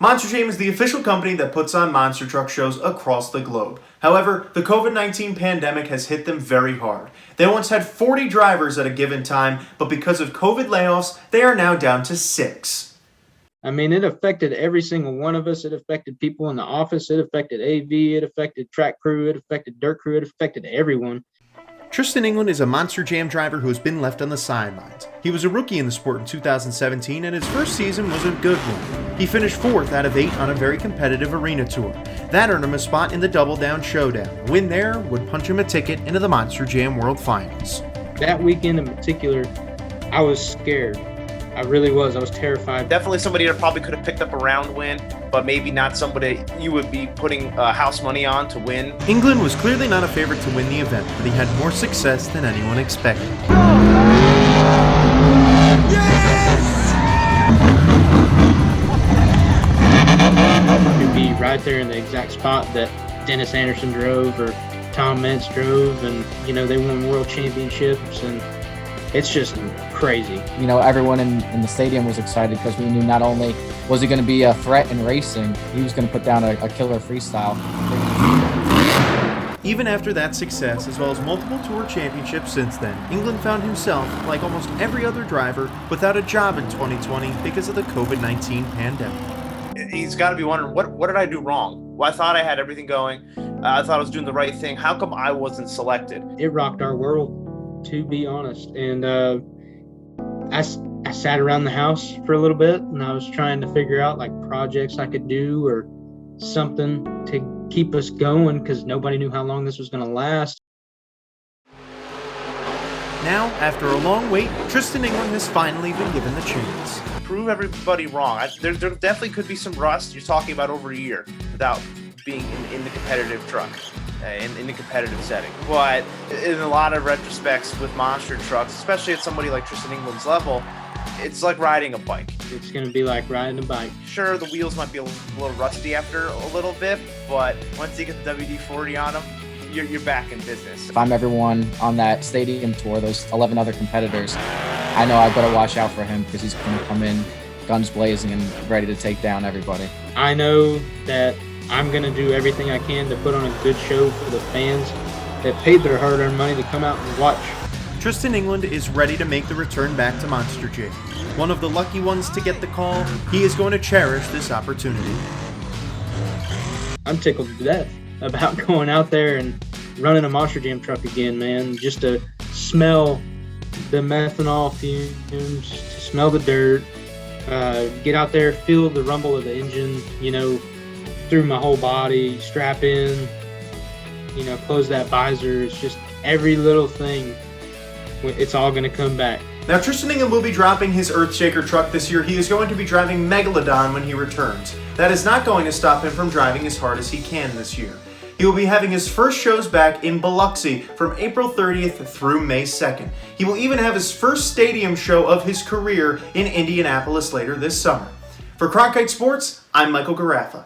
Monster Jam is the official company that puts on monster truck shows across the globe. However, the COVID-19 pandemic has hit them very hard. They once had 40 drivers at a given time, but because of COVID layoffs, they are now down to 6. I mean, it affected every single one of us. It affected people in the office. It affected AV. It affected track crew. It affected dirt crew. It affected everyone. Tristan England is a Monster Jam driver who has been left on the sidelines. He was a rookie in the sport in 2017, and his first season was a good one. He finished 4th out of 8 on a very competitive arena tour. That earned him a spot in the Double Down Showdown. A win there would punch him a ticket into the Monster Jam World Finals. That weekend in particular, I was scared. I really was. I was terrified. Definitely somebody that probably could have picked up a round win, but maybe not somebody you would be putting house money on to win. England was clearly not a favorite to win the event, but he had more success than anyone expected. To be right there in the exact spot that Dennis Anderson drove or Tom Mentz drove, and they won world championships, and it's just crazy. Everyone in the stadium was excited because we knew not only was he going to be a threat in racing, he was going to put down a killer freestyle. Even after that success, as well as multiple tour championships since then, England found himself, like almost every other driver, without a job in 2020 because of the COVID-19 pandemic. He's got to be wondering, what did I do wrong? Well, I thought I had everything going. I thought I was doing the right thing. How come I wasn't selected? It rocked our world, to be honest. And I sat around the house for a little bit, and I was trying to figure out projects I could do or something to keep us going, because nobody knew how long this was going to last. Now, after a long wait, Tristan England has finally been given the chance. Prove everybody wrong. There definitely could be some rust. You're talking about over a year without being in the competitive truck, in the competitive setting. But in a lot of retrospects with monster trucks, especially at somebody like Tristan England's level, it's like riding a bike. It's going to be like riding a bike. Sure, the wheels might be a little rusty after a little bit, but once you get the WD-40 on them, you're back in business. If I'm everyone on that stadium tour, those 11 other competitors, I know I better watch out for him because he's going to come in guns blazing and ready to take down everybody. I know that I'm going to do everything I can to put on a good show for the fans that paid their hard-earned money to come out and watch. Tristan England is ready to make the return back to Monster Jam. One of the lucky ones to get the call, he is going to cherish this opportunity. I'm tickled to death about going out there and running a Monster Jam truck again, man. Just to smell the methanol fumes, to smell the dirt, get out there, feel the rumble of the engine, through my whole body, strap in, close that visor. It's just every little thing. It's all going to come back. Now, Tristan England will be dropping his Earthshaker truck this year. He is going to be driving Megalodon when he returns. That is not going to stop him from driving as hard as he can this year. He will be having his first shows back in Biloxi from April 30th through May 2nd. He will even have his first stadium show of his career in Indianapolis later this summer. For Cronkite Sports, I'm Michael Garaffa.